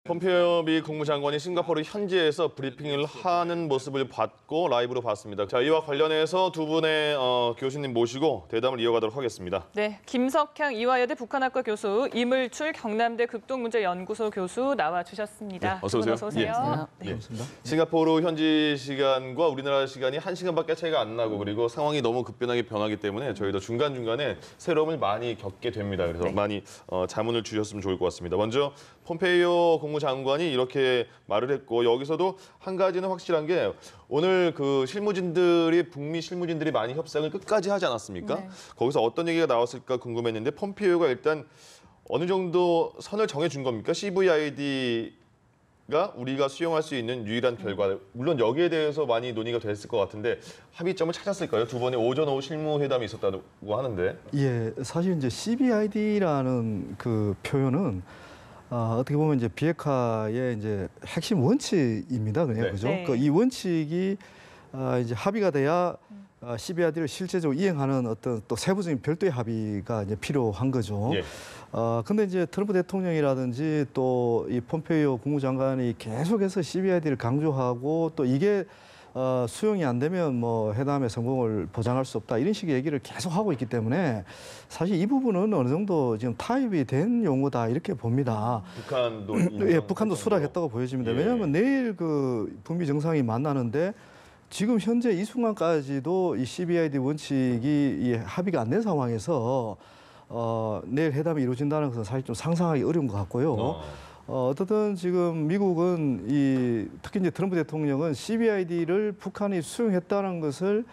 폼페이오 미 국무장관이 싱가포르 현지에서 브리핑을 하는 모습을 봤고 라이브로 봤습니다. 자, 이와 관련해서 두 분의 교수님 모시고 대담을 이어가도록 하겠습니다. 네, 김석향 이화여대 북한학과 교수, 이물출 경남대 극동문제연구소 교수 나와주셨습니다. 네, 어서 오세요. 어서 오세요. 예. 네. 싱가포르 현지 시간과 우리나라 시간이 1시간밖에 차이가 안 나고 그리고 상황이 너무 급변하게 변하기 때문에 저희도 중간중간에 새로움을 많이 겪게 됩니다. 그래서 네. 많이 자문을 주셨으면 좋을 것 같습니다. 먼저 폼페이오 국무장관이 이렇게 말을 했고 여기서도 한 가지는 확실한 게 오늘 그 실무진들이 북미 실무진들이 많이 협상을 끝까지 하지 않았습니까? 네. 거기서 어떤 얘기가 나왔을까 궁금했는데 폼페이오가 일단 어느 정도 선을 정해준 겁니까? CVID가 우리가 수용할 수 있는 유일한 결과. 물론 여기에 대해서 많이 논의가 됐을 것 같은데 합의점을 찾았을까요? 두 번의 오전 오후 실무회담이 있었다고 하는데. 예, 사실 이제 CVID라는 그 표현은 어떻게 보면 이제 비핵화의 이제 핵심 원칙입니다. 그냥 네. 그죠? 네. 이 원칙이 이제 합의가 돼야 CVID를 실제적으로 이행하는 어떤 또 세부적인 별도의 합의가 이제 필요한 거죠. 예. 근데 이제 트럼프 대통령이라든지 또 이 폼페이오 국무장관이 계속해서 CVID를 강조하고 또 이게 수용이 안 되면 뭐 회담의 성공을 보장할 수 없다 이런 식의 얘기를 계속 하고 있기 때문에 사실 이 부분은 어느 정도 지금 타협이 된 용어다 이렇게 봅니다. 북한도 예, 북한도 수락했다고 보여집니다. 예. 왜냐하면 내일 그 북미 정상이 만나는데 지금 현재 이 순간까지도 이 CVID 원칙이 이 합의가 안 된 상황에서 내일 회담이 이루어진다는 것은 사실 좀 상상하기 어려운 것 같고요. 어떻든 지금 미국은 특히 이제 트럼프 대통령은 CVID를 북한이 수용했다는 것을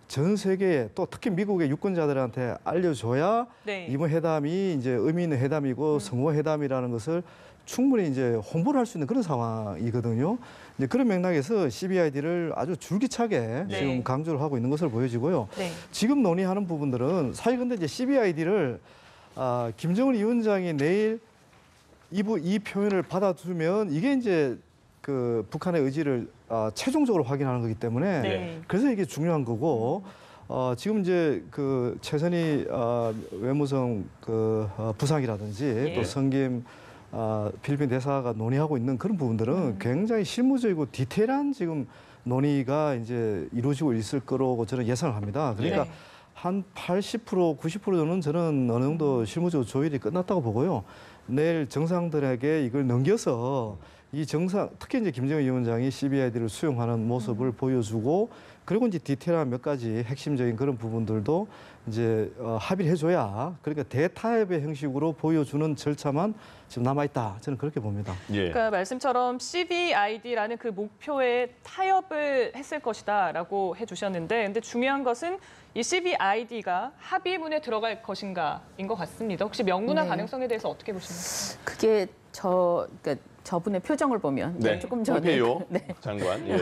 전 세계에 또 특히 미국의 유권자들한테 알려줘야 네. 이번 회담이 이제 의미 있는 회담이고 성공 회담이라는 것을 충분히 이제 홍보를 할 수 있는 그런 상황이거든요. 이제 그런 맥락에서 CVID를 아주 줄기차게 네. 지금 강조를 하고 있는 것으로 보여지고요. 네. 지금 논의하는 부분들은 사실 근데 이제 CVID를 김정은 위원장이 내일 이 표현을 받아주면 이게 이제 그 북한의 의지를 최종적으로 확인하는 거기 때문에 네. 그래서 이게 중요한 거고 지금 이제 그 최선희 외무성 그 부상이라든지 예. 또 성김 필리핀 대사가 논의하고 있는 그런 부분들은 굉장히 실무적이고 디테일한 지금 논의가 이제 이루어지고 있을 거라고 저는 예상을 합니다. 그러니까 네. 한 80%, 90%는 저는 어느 정도 실무적으로 조율이 끝났다고 보고요. 내일 정상들에게 이걸 넘겨서 이 특히 이제 김정은 위원장이 CVID를 수용하는 모습을 보여주고 그리고 이제 디테일한 몇 가지 핵심적인 그런 부분들도 이제 합의를 해줘야 그러니까 대타협의 형식으로 보여주는 절차만 지금 남아있다. 저는 그렇게 봅니다. 예. 그러니까 말씀처럼 CVID라는 그 목표에 타협을 했을 것이다라고 해주셨는데, 근데 중요한 것은 이 CVID가 합의문에 들어갈 것인가인 것 같습니다. 혹시 명문화 네. 가능성에 대해서 어떻게 보십니까? 그게 그러니까 저분의 표정을 보면 네. 조금 전에 폼페이오 네. 장관. 예.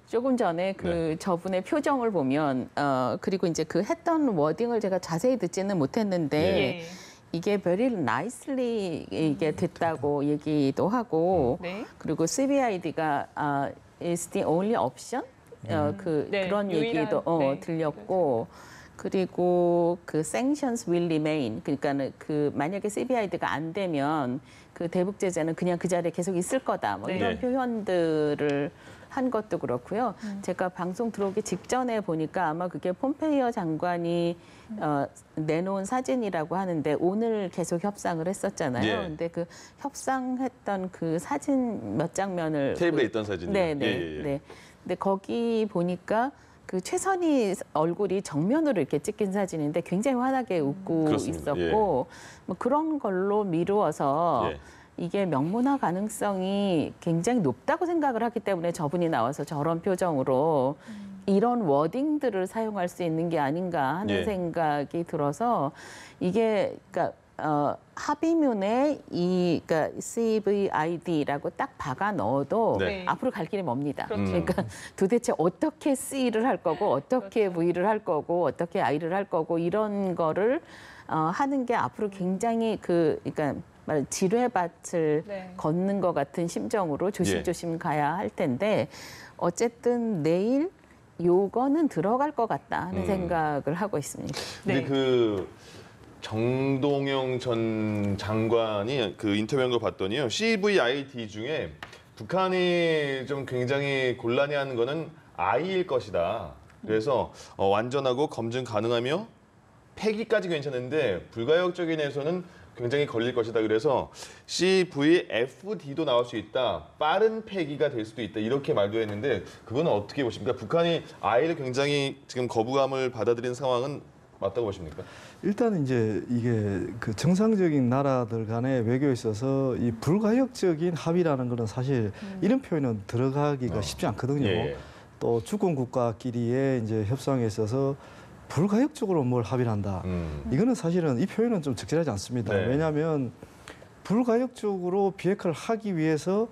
조금 전에 그 저분의 표정을 보면 그리고 이제 그 했던 워딩을 제가 자세히 듣지는 못했는데 예. 이게 very nicely 이게 됐다고 얘기도 하고 네. 그리고 CVID가 is the only option 네, 그런 유일한, 얘기도 네. 들렸고 그리고 그 sanctions will remain 그러니까는 그 만약에 CVID가 안 되면 그 대북 제재는 그냥 그 자리에 계속 있을 거다 뭐 네. 이런 네. 표현들을 한 것도 그렇고요. 제가 방송 들어오기 직전에 보니까 아마 그게 폼페이오 장관이 내놓은 사진이라고 하는데 오늘 계속 협상을 했었잖아요. 예. 근데 그 협상했던 그 사진 몇 장면을 테이블에 있던 사진이요. 네네. 예. 네. 근데 거기 보니까 그 최선희 얼굴이 정면으로 이렇게 찍힌 사진인데 굉장히 환하게 웃고 그렇습니다. 있었고 뭐 그런 걸로 미루어서 예. 이게 명문화 가능성이 굉장히 높다고 생각을 하기 때문에 저분이 나와서 저런 표정으로 이런 워딩들을 사용할 수 있는 게 아닌가 하는 예. 생각이 들어서 이게 그러니까 합의문에 그러니까 CVID라고 딱 박아 넣어도 네. 앞으로 갈 길이 멉니다. 그렇죠. 그러니까 도대체 어떻게 C를 할 거고 어떻게 그렇죠. V를 할 거고 어떻게 I를 할 거고 이런 거를 하는 게 앞으로 굉장히 그러니까 지뢰밭을 네. 걷는 것 같은 심정으로 조심조심 가야 할 텐데 어쨌든 내일 요거는 들어갈 것 같다 하는 생각을 하고 있습니다. 근데 네. 그 정동영 전 장관이 그 인터뷰한 걸 봤더니요. CVID 중에 북한이 좀 굉장히 곤란해하는 거는 I일 것이다. 그래서 완전하고 검증 가능하며 폐기까지 괜찮은데 불가역적인에서는 굉장히 걸릴 것이다. 그래서 CVFD도 나올 수 있다. 빠른 폐기가 될 수도 있다. 이렇게 말도 했는데 그거는 어떻게 보십니까? 북한이 I를 굉장히 지금 거부감을 받아들이는 상황은 맞다고 보십니까? 일단 이제 이게 그 정상적인 나라들 간의 외교에 있어서 이 불가역적인 합의라는 거는 사실 이런 표현은 들어가기가 쉽지 않거든요. 예. 또 주권 국가끼리의 이제 협상에 있어서 불가역적으로 뭘 합의를 한다. 이거는 사실은 이 표현은 좀 적절하지 않습니다. 네. 왜냐하면 불가역적으로 비핵화를 하기 위해서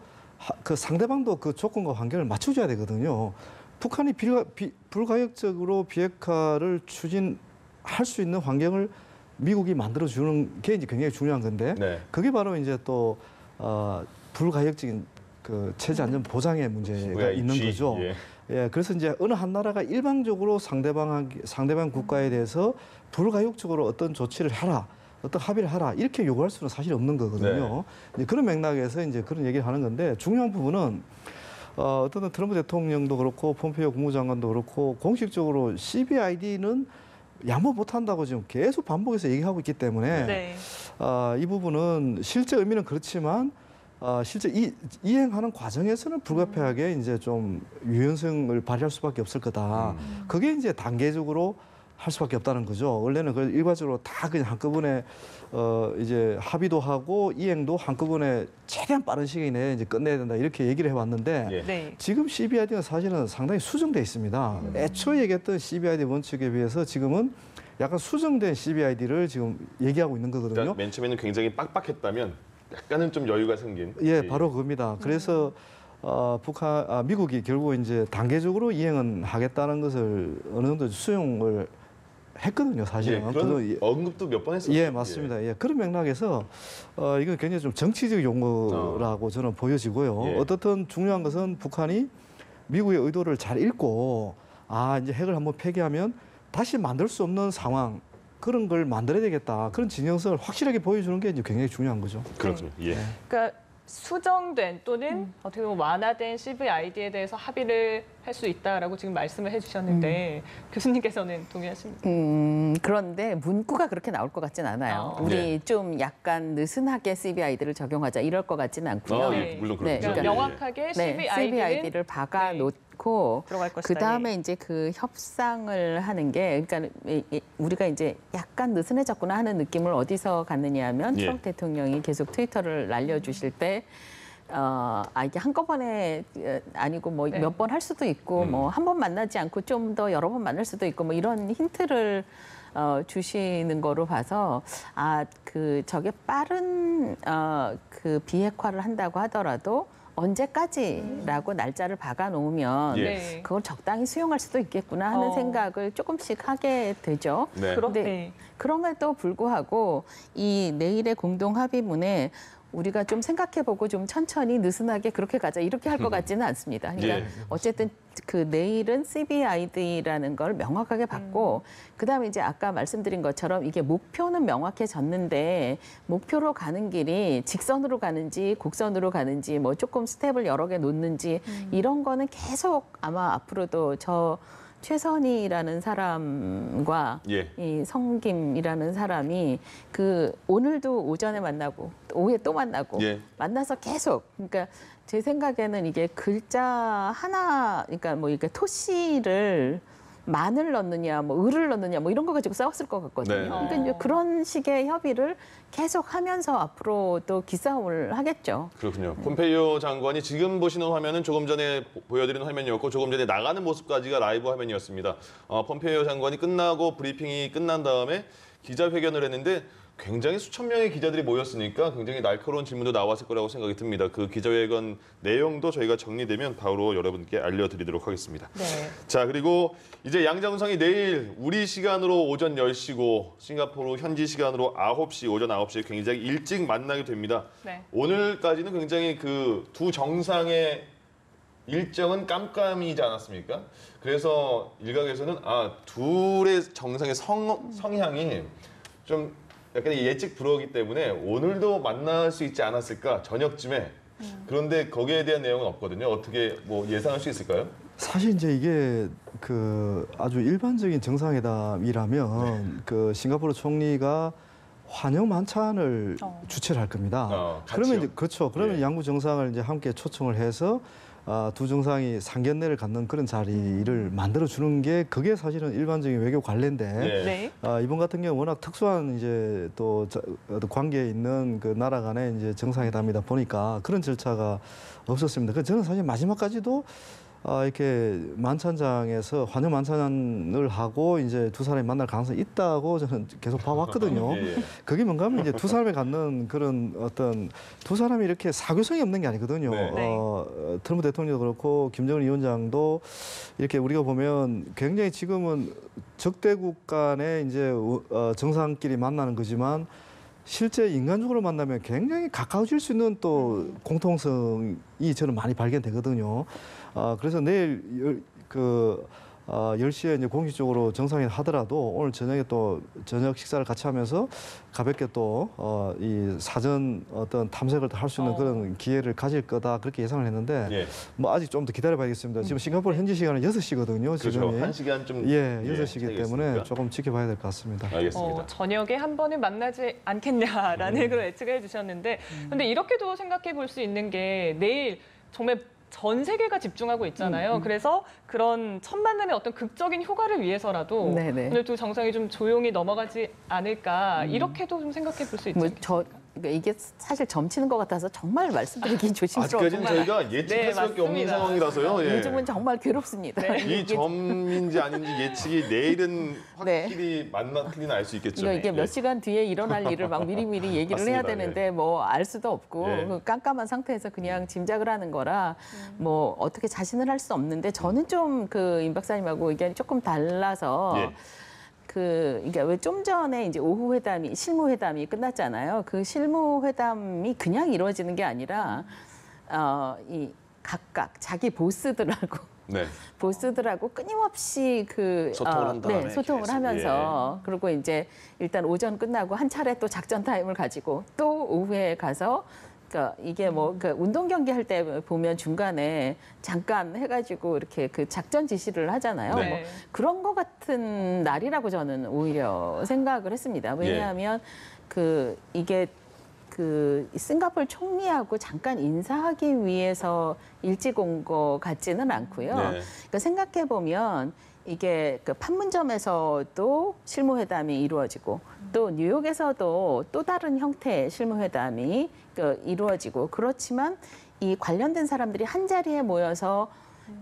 그 상대방도 그 조건과 환경을 맞춰줘야 되거든요. 북한이 불가역적으로 비핵화를 추진할 수 있는 환경을 미국이 만들어주는 게 이제 굉장히 중요한 건데 네. 그게 바로 이제 또 불가역적인 그 체제 안전 보장의 문제가 있는 거죠. 예. 예, 그래서 이제 어느 한 나라가 일방적으로 상대방 국가에 대해서 불가역적으로 어떤 조치를 하라, 어떤 합의를 하라 이렇게 요구할 수는 사실 없는 거거든요. 이제 그런 맥락에서 이제 그런 얘기를 하는 건데 중요한 부분은 어떤 트럼프 대통령도 그렇고 폼페이오 국무장관도 그렇고 공식적으로 CVID는 양보 못한다고 지금 계속 반복해서 얘기하고 있기 때문에 네. 이 부분은 실제 의미는 그렇지만 실제 이행하는 과정에서는 불가피하게 이제 좀 유연성을 발휘할 수밖에 없을 거다. 그게 이제 단계적으로 할 수밖에 없다는 거죠. 원래는 그걸 일괄적으로 다 그냥 한꺼번에 이제 합의도 하고 이행도 한꺼번에 최대한 빠른 시기 내에 이제 끝내야 된다 이렇게 얘기를 해왔는데 예. 네. 지금 CVID는 사실은 상당히 수정돼 있습니다. 애초에 얘기했던 CVID 원칙에 비해서 지금은 약간 수정된 CVID를 지금 얘기하고 있는 거거든요. 그러니까 맨 처음에는 굉장히 빡빡했다면 약간은 좀 여유가 생긴. 예, 바로 그겁니다. 그래서 미국이 결국 이제 단계적으로 이행은 하겠다는 것을 어느 정도 수용을 했거든요, 사실은. 예, 그런 언급도 몇 번 했었죠. 예, 맞습니다. 예, 그런 맥락에서 이건 굉장히 좀 정치적 용어라고 저는 보여지고요. 예. 어떻든 중요한 것은 북한이 미국의 의도를 잘 읽고 이제 핵을 한번 폐기하면 다시 만들 수 없는 상황 그런 걸 만들어야 되겠다. 그런 진정성을 확실하게 보여주는 게 이제 굉장히 중요한 거죠. 그렇군요. 예. 그러니까 수정된 또는 어떻게 보면 완화된 CVID에 대해서 합의를 할 수 있다라고 지금 말씀을 해주셨는데 교수님께서는 동의하십니까? 그런데 문구가 그렇게 나올 것 같진 않아요. 아. 우리 네. 좀 약간 느슨하게 CVID를 적용하자 이럴 것 같지는 않고요. 네. 물론 네, 그렇죠. 그러니까 예, 예. 명확하게 CVID를 박아 놓고 들어갈 것이다. 그 다음에 이제 그 협상을 하는 게 그러니까 우리가 이제 약간 느슨해졌구나 하는 느낌을 어디서 갖느냐 하면 예. 트럼프 대통령이 계속 트위터를 날려주실 때 이게 한꺼번에 아니고 뭐 네. 몇 번 할 수도 있고 뭐 한 번 만나지 않고 좀 더 여러 번 만날 수도 있고 뭐 이런 힌트를 주시는 거로 봐서 저게 빠른 그 비핵화를 한다고 하더라도 언제까지라고 날짜를 박아 놓으면 예. 네. 그걸 적당히 수용할 수도 있겠구나 하는 생각을 조금씩 하게 되죠. 네. 근데 그럼에도 불구하고 이 내일의 공동 합의문에 우리가 좀 생각해보고 좀 천천히 느슨하게 그렇게 가자 이렇게 할 것 같지는 않습니다. 그러니까 예. 어쨌든 그 내일은 CVID라는 걸 명확하게 받고 그다음에 이제 아까 말씀드린 것처럼 이게 목표는 명확해졌는데 목표로 가는 길이 직선으로 가는지 곡선으로 가는지 뭐 조금 스텝을 여러 개 놓는지 이런 거는 계속 아마 앞으로도 최선희라는 사람과 예. 이 성김이라는 사람이 그 오늘도 오전에 만나고 오후에 또 만나고 예. 만나서 계속 그러니까 제 생각에는 이게 글자 하나 그러니까 뭐 이렇게 토시를 만을 넣느냐 뭐 을을 넣느냐 뭐 이런 거 가지고 싸웠을 것 같거든요. 네. 그러니까 이제 그런 식의 협의를 계속 하면서 앞으로 또 기싸움을 하겠죠. 그렇군요. 폼페이오 장관이 지금 보시는 화면은 조금 전에 보여드리는 화면이었고 조금 전에 나가는 모습까지가 라이브 화면이었습니다. 폼페이오 장관이 끝나고 브리핑이 끝난 다음에 기자회견을 했는데 굉장히 수천 명의 기자들이 모였으니까 굉장히 날카로운 질문도 나왔을 거라고 생각이 듭니다. 그 기자회견 내용도 저희가 정리되면 바로 여러분께 알려드리도록 하겠습니다. 네. 자, 그리고 이제 양자운상이 내일 우리 시간으로 오전 10시고 싱가포르 현지 시간으로 9시, 오전 9시에 굉장히 일찍 만나게 됩니다. 네. 오늘까지는 굉장히 그 두 정상의 일정은 깜깜이지 않았습니까? 그래서 일각에서는 둘의 정상의 성향이 좀 약간의 예측 불허이기 때문에 오늘도 만날 수 있지 않았을까 저녁쯤에. 그런데 거기에 대한 내용은 없거든요. 어떻게 뭐 예상할 수 있을까요? 사실 이제 이게 그 아주 일반적인 정상회담이라면 그 싱가포르 총리가 환영 만찬을 주최를 할 겁니다. 같이요? 그러면 이제 그렇죠. 그러면 예. 양국 정상을 이제 함께 초청을 해서 두 정상이 상견례를 갖는 그런 자리를 만들어 주는 게 그게 사실은 일반적인 외교 관례인데 예. 네. 이번 같은 경우 워낙 특수한 이제 또 어떤 관계에 있는 그 나라 간의 이제 정상회담이다 보니까 그런 절차가 없었습니다. 그래서 저는 사실 마지막까지도 이렇게 만찬장에서 환영 만찬을 하고 이제 두 사람이 만날 가능성이 있다고 저는 계속 봐왔거든요. 예. 그게 뭔가 하면 이제 두 사람이 갖는 그런 어떤 두 사람이 이렇게 사교성이 없는 게 아니거든요. 네. 트럼프 대통령도 그렇고 김정은 위원장도 이렇게 우리가 보면 굉장히 지금은 적대국 간의 이제 정상끼리 만나는 거지만 실제 인간적으로 만나면 굉장히 가까워질 수 있는 또 공통성이 저는 많이 발견되거든요. 그래서 내일 10시에 이제 공식적으로 정상회담 하더라도 오늘 저녁에 또 저녁 식사를 같이 하면서 가볍게 또 이 사전 어떤 탐색을 할 수 있는 그런 기회를 가질 거다 그렇게 예상을 했는데 예. 뭐 아직 좀 더 기다려봐야겠습니다. 지금 싱가포르 현지 시간은 6시거든요. 그렇죠. 지금이. 한 시간 좀 예, 예, 6시이기 차이가 때문에 있으니까. 조금 지켜봐야 될 것 같습니다. 알겠습니다. 저녁에 한 번은 만나지 않겠냐라는 그런 예측을 해주셨는데, 근데 이렇게도 생각해 볼 수 있는 게 내일 정말 전 세계가 집중하고 있잖아요. 그래서 그런 첫 만남의 어떤 극적인 효과를 위해서라도 네네. 오늘 두 정상이 좀 조용히 넘어가지 않을까 이렇게도 좀 생각해 볼 수 있죠. 그러니까 이게 사실 점치는 것 같아서 정말 말씀드리기 조심스러워요. 아직까지는 저희가 예측할 네, 수밖에 없는 맞습니다. 상황이라서 예. 요즘은 정말 괴롭습니다. 이 점인지 아닌지 예측이 내일은 확실히 맞나 틀리나 알 수 있겠죠. 이게 몇 시간 뒤에 일어날 일을 막 미리미리 얘기를 해야 맞습니다. 되는데 뭐 알 수도 없고 예. 그 깜깜한 상태에서 그냥 짐작을 하는 거라 뭐 어떻게 자신을 할 수 없는데 저는 좀 그 임 박사님하고 의견이 조금 달라서 예. 이게 왜 좀 전에 이제 오후 회담이 실무 회담이 끝났잖아요. 그 실무 회담이 그냥 이루어지는 게 아니라 이 각각 자기 보스들하고 끊임없이 소통을 한 다음에 소통을 계속, 하면서 그리고 이제 일단 오전 끝나고 한 차례 또 작전 타임을 가지고 또 오후에 가서 그러니까 이게 뭐 운동 경기 할 때 보면 중간에 잠깐 해가지고 이렇게 그 작전 지시를 하잖아요. 네. 뭐 그런 거 같은 날이라고 저는 오히려 생각을 했습니다. 왜냐하면 이게 싱가포르 총리하고 잠깐 인사하기 위해서 일찍 온 거 같지는 않고요. 네. 그러니까 생각해 보면 이게 그 판문점에서도 실무회담이 이루어지고 또 뉴욕에서도 또 다른 형태의 실무회담이 이루어지고 그렇지만 이 관련된 사람들이 한 자리에 모여서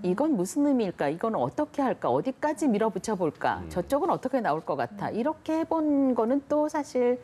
이건 무슨 의미일까? 이건 어떻게 할까? 어디까지 밀어붙여 볼까? 저쪽은 어떻게 나올 것 같아? 이렇게 해본 거는 또 사실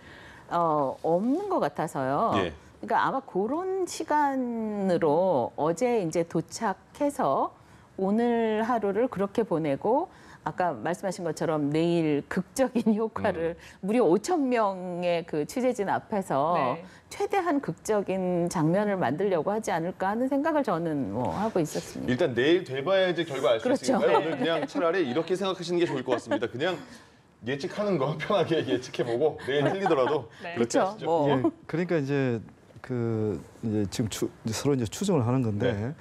없는 것 같아서요. 예. 그러니까 아마 그런 시간으로 어제 이제 도착해서 오늘 하루를 그렇게 보내고 아까 말씀하신 것처럼 내일 극적인 효과를 무려 5천 명의 그 취재진 앞에서 네. 최대한 극적인 장면을 만들려고 하지 않을까 하는 생각을 저는 뭐 하고 있었습니다. 일단 내일 돼봐야지 결과 알 수 그렇죠. 있으니까요. 네. 오늘 그냥 차라리 이렇게 생각하시는 게 좋을 것 같습니다. 그냥 예측하는 거 편하게 예측해보고 내일 틀리더라도 네. 그렇게 그렇죠. 하시죠. 뭐 예, 그러니까 이제 이제 지금 이제 서로 이제 추정을 하는 건데 네.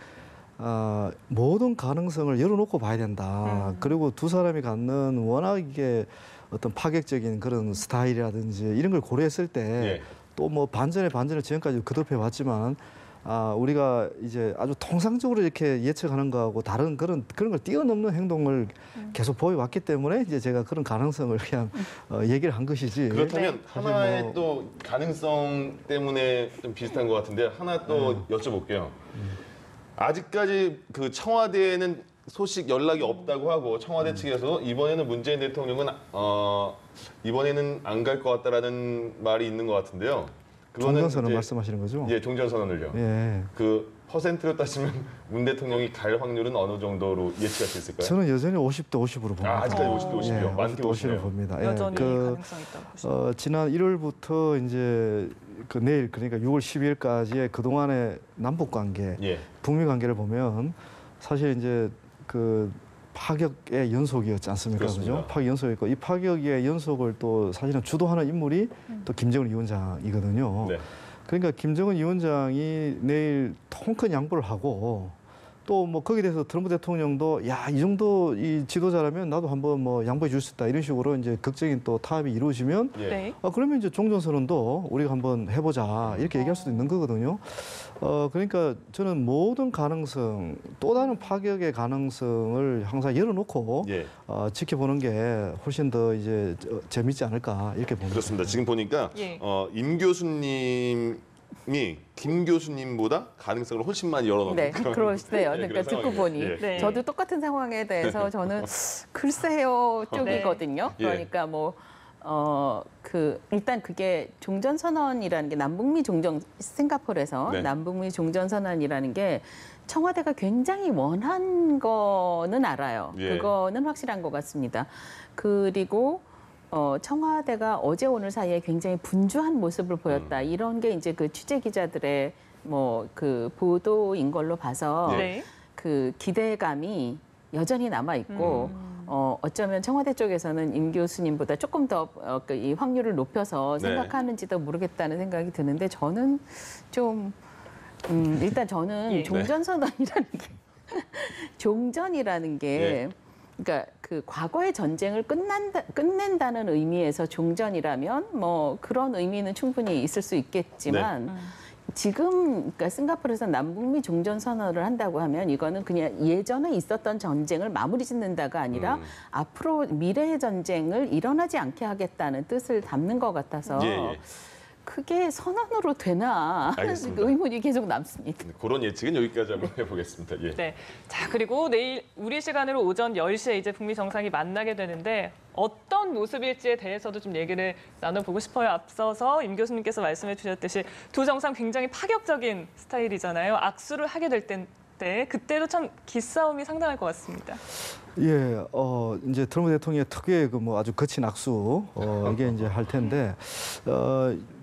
모든 가능성을 열어놓고 봐야 된다. 그리고 두 사람이 갖는 워낙 이게 어떤 파격적인 그런 스타일이라든지 이런 걸 고려했을 때 또 뭐 반전에 반전을 지금까지 거듭해 왔지만 우리가 이제 아주 통상적으로 이렇게 예측하는 거하고 다른 그런 걸 뛰어넘는 행동을 계속 보여왔기 때문에 이제 제가 그런 가능성을 그냥 얘기를 한 것이지. 그렇다면 사실 하나의 뭐- 또 가능성 때문에 좀 비슷한 것 같은데 하나 또 여쭤볼게요. 아직까지 그 청와대에는 소식 연락이 없다고 하고 청와대 측에서 이번에는 문재인 대통령은 이번에는 안 갈 것 같다라는 말이 있는 것 같은데요. 종전선언 이제- 말씀하시는 거죠? 예, 종전선언을요. 예. 그 퍼센트로 따지면 문 대통령이 갈 확률은 어느 정도로 예측할 수 있을까요? 저는 여전히 50대 50으로 봅니다. 아직까지 50대 50이요. 예, 많게 50대 50으로 보시네요. 봅니다. 여전히 그, 가능성이 있다고 보시죠. 지난 1월부터 이제 그 내일 그러니까 6월 12일까지의 그 동안의 남북 관계, 예. 북미 관계를 보면 사실 이제 그 파격의 연속이었지 않습니까? 그렇습니다. 그죠? 파격 연속이었고 이 파격의 연속을 또 사실은 주도하는 인물이 또 김정은 위원장이거든요. 네. 그러니까 김정은 위원장이 내일 통큰 양보를 하고 또 뭐 거기에 대해서 트럼프 대통령도 야, 이 정도 이 지도자라면 나도 한번 뭐 양보해 줄 수 있다 이런 식으로 이제 극적인 또 타협이 이루어지면 예. 네. 그러면 이제 종전선언도 우리가 한번 해보자 이렇게 얘기할 수도 있는 거거든요. 그러니까 저는 모든 가능성, 또 다른 파격의 가능성을 항상 열어놓고 예. 지켜보는 게 훨씬 더 이제 재밌지 않을까 이렇게 봅니다. 그렇습니다. 지금 보니까 예. 임 교수님이 김 교수님보다 가능성을 훨씬 많이 열어놓은 네, 그런 그러시대요. 예, 그러니까 그런 듣고 상황이에요. 보니 예. 네. 저도 똑같은 상황에 대해서 저는 글쎄요 쪽이거든요. 예. 그러니까 뭐 일단 그게 종전선언이라는 게 남북미 종전 싱가포르에서 네. 남북미 종전선언이라는 게 청와대가 굉장히 원한 거는 알아요. 예. 그거는 확실한 것 같습니다. 그리고 청와대가 어제 오늘 사이에 굉장히 분주한 모습을 보였다. 이런 게 이제 그 취재 기자들의 뭐 그 보도인 걸로 봐서 네. 그 기대감이 여전히 남아 있고 어쩌면 청와대 쪽에서는 임 교수님보다 조금 더 이 확률을 높여서 네. 생각하는지도 모르겠다는 생각이 드는데 저는 좀 일단 저는 예. 종전선언이라는 게 종전이라는 게 그러니까 그 과거의 전쟁을 끝낸다는 의미에서 종전이라면 뭐 그런 의미는 충분히 있을 수 있겠지만 지금 그러니까 싱가포르에서 남북미 종전 선언을 한다고 하면 이거는 그냥 예전에 있었던 전쟁을 마무리 짓는다가 아니라 앞으로 미래의 전쟁을 일어나지 않게 하겠다는 뜻을 담는 것 같아서 예, 예. 그게 선언으로 되나 하는 알겠습니다. 의문이 계속 남습니다. 그런 예측은 여기까지 한번 해보겠습니다. 예. 네. 자, 그리고 내일 우리 시간으로 오전 10시에 이제 북미 정상이 만나게 되는데 어떤 모습일지에 대해서도 좀 얘기를 나눠보고 싶어요. 앞서서 임 교수님께서 말씀해 주셨듯이 두 정상 굉장히 파격적인 스타일이잖아요. 악수를 하게 될 때 그때도 참 기싸움이 상당할 것 같습니다. 예, 이제 트럼프 대통령의 특유의 그 뭐 아주 거친 악수, 이게 이제 할 텐데,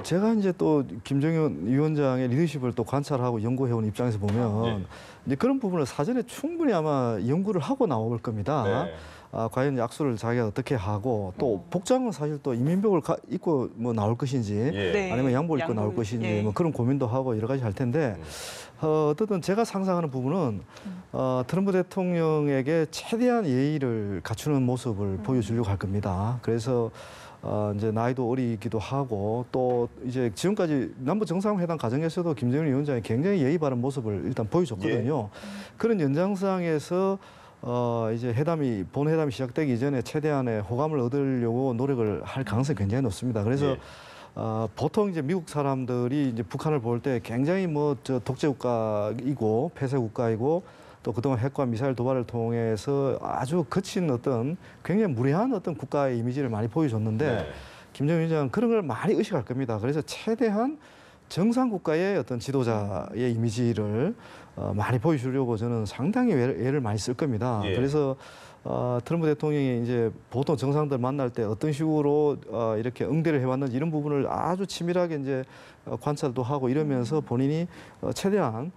제가 이제 또 김정은 위원장의 리더십을 또 관찰하고 연구해온 입장에서 보면, 이제 그런 부분을 사전에 충분히 아마 연구를 하고 나올 겁니다. 네. 과연 악수를 자기가 어떻게 하고, 또 복장은 사실 또 이민복을 입고 뭐 나올 것인지, 예. 네. 아니면 양복을 입고 나올 양복, 것인지, 예. 뭐 그런 고민도 하고 여러 가지 할 텐데, 어쨌든 제가 상상하는 부분은 트럼프 대통령에게 최대한 예의를 갖추는 모습을 보여주려고 할 겁니다. 그래서 이제 나이도 어리기도 하고 또 이제 지금까지 남북 정상회담 과정에서도 김정은 위원장이 굉장히 예의 바른 모습을 일단 보여줬거든요. 그런 연장상에서 이제 본 회담이 시작되기 이전에 최대한의 호감을 얻으려고 노력을 할 가능성이 굉장히 높습니다. 그래서 보통 이제 미국 사람들이 이제 북한을 볼 때 굉장히 뭐 독재 국가이고 폐쇄 국가이고 또 그동안 핵과 미사일 도발을 통해서 아주 거친 어떤 굉장히 무례한 어떤 국가의 이미지를 많이 보여줬는데 네. 김정은 위원장은 그런 걸 많이 의식할 겁니다. 그래서 최대한 정상 국가의 어떤 지도자의 이미지를 많이 보여주려고 저는 상당히 애를 많이 쓸 겁니다. 예. 그래서 트럼프 대통령이 이제 보통 정상들 만날 때 어떤 식으로 이렇게 응대를 해왔는지 이런 부분을 아주 치밀하게 이제 관찰도 하고 이러면서 본인이 최대한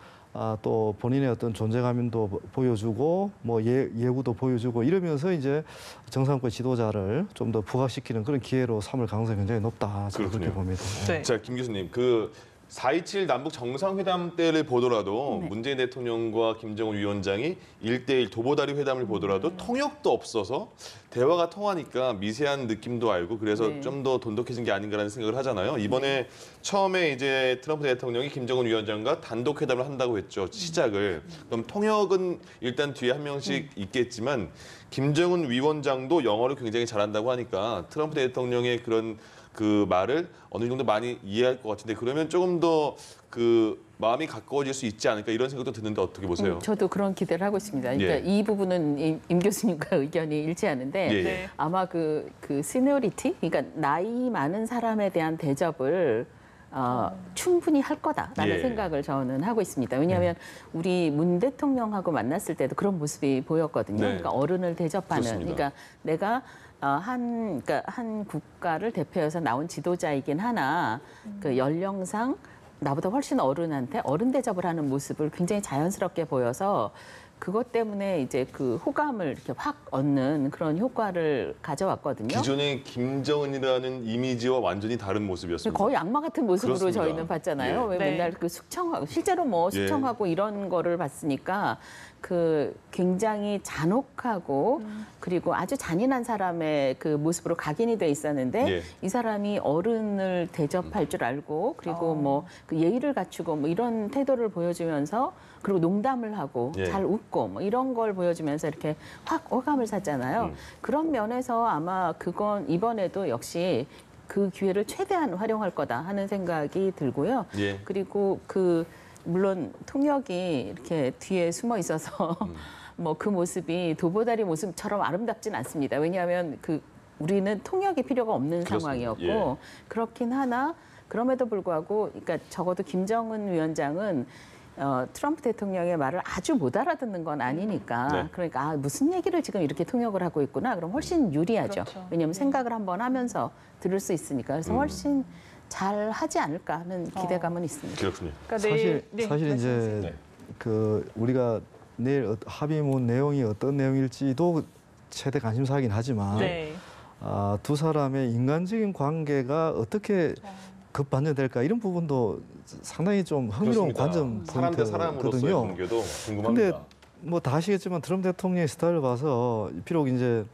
또 본인의 어떤 존재감도 보여주고 뭐 예우도 보여주고 이러면서 이제 정상권 지도자를 좀 더 부각시키는 그런 기회로 삼을 가능성이 굉장히 높다. 저는 그렇게 그렇군요. 봅니다. 네. 자, 김 교수님, 그 4.27 남북 정상회담 때를 보더라도 문재인 대통령과 김정은 위원장이 1대1 도보다리 회담을 보더라도 통역도 없어서 대화가 통하니까 미세한 느낌도 알고 그래서 네. 좀 더 돈독해진 게 아닌가라는 생각을 하잖아요. 이번에 처음에 이제 트럼프 대통령이 김정은 위원장과 단독 회담을 한다고 했죠. 시작을. 그럼 통역은 일단 뒤에 한 명씩 있겠지만 김정은 위원장도 영어를 굉장히 잘한다고 하니까 트럼프 대통령의 그런 그 말을 어느 정도 많이 이해할 것 같은데 그러면 조금 더 그 마음이 가까워질 수 있지 않을까 이런 생각도 드는데 어떻게 보세요? 저도 그런 기대를 하고 있습니다. 그러니까 이 부분은 임 교수님과 의견이 일치하는데 예. 네. 아마 그 시니어리티, 그러니까 나이 많은 사람에 대한 대접을 충분히 할 거다라는 예. 생각을 저는 하고 있습니다. 왜냐하면 우리 문 대통령하고 만났을 때도 그런 모습이 보였거든요. 네. 그러니까 어른을 대접하는. 그렇습니다. 그러니까 내가 한 국가를 대표해서 나온 지도자이긴 하나 그 연령상 나보다 훨씬 어른한테 어른 대접을 하는 모습을 굉장히 자연스럽게 보여서 그것 때문에 이제 그 호감을 이렇게 확 얻는 그런 효과를 가져왔거든요. 기존의 김정은이라는 이미지와 완전히 다른 모습이었습니다. 거의 악마 같은 모습으로 그렇습니다. 저희는 봤잖아요. 예. 왜 네. 맨날 그 숙청하고 실제로 뭐 예. 숙청하고 이런 거를 봤으니까 그 굉장히 잔혹하고 그리고 아주 잔인한 사람의 그 모습으로 각인이 돼 있었는데 예. 이 사람이 어른을 대접할 줄 알고 그리고 뭐 그 예의를 갖추고 뭐 이런 태도를 보여주면서 그리고 농담을 하고 예. 잘 웃고 뭐 이런 걸 보여주면서 이렇게 확 호감을 샀잖아요. 그런 면에서 아마 그건 이번에도 역시 그 기회를 최대한 활용할 거다 하는 생각이 들고요. 예. 그리고 그 물론 통역이 이렇게 뒤에 숨어 있어서 뭐 그 모습이 도보다리 모습처럼 아름답진 않습니다. 왜냐하면 그 우리는 통역이 필요가 없는 그렇습니다. 상황이었고 예. 그렇긴 하나 그럼에도 불구하고 그러니까 적어도 김정은 위원장은 트럼프 대통령의 말을 아주 못 알아듣는 건 아니니까 네. 그러니까 아, 무슨 얘기를 지금 이렇게 통역을 하고 있구나 그럼 훨씬 유리하죠. 그렇죠. 왜냐하면 생각을 한번 하면서 들을 수 있으니까 그래서 훨씬 잘 하지 않을까 하는 기대감은 있습니다. 그렇군요. 그러니까 사실 네, 사실 이제 말씀하세요. 네. 그 우리가 내일 합의문 내용이 어떤 내용일지도 최대 관심사이긴 하지만 네. 두 사람의 인간적인 관계가 어떻게 급반전될까 이런 부분도 상당히 좀 흥미로운 그렇습니다. 관전 사람 대 사람으로서의 포인트거든요. 관계도 근데 궁금합니다. 뭐 다 아시겠지만 트럼프 대통령의 스타일을 봐서 비록 이제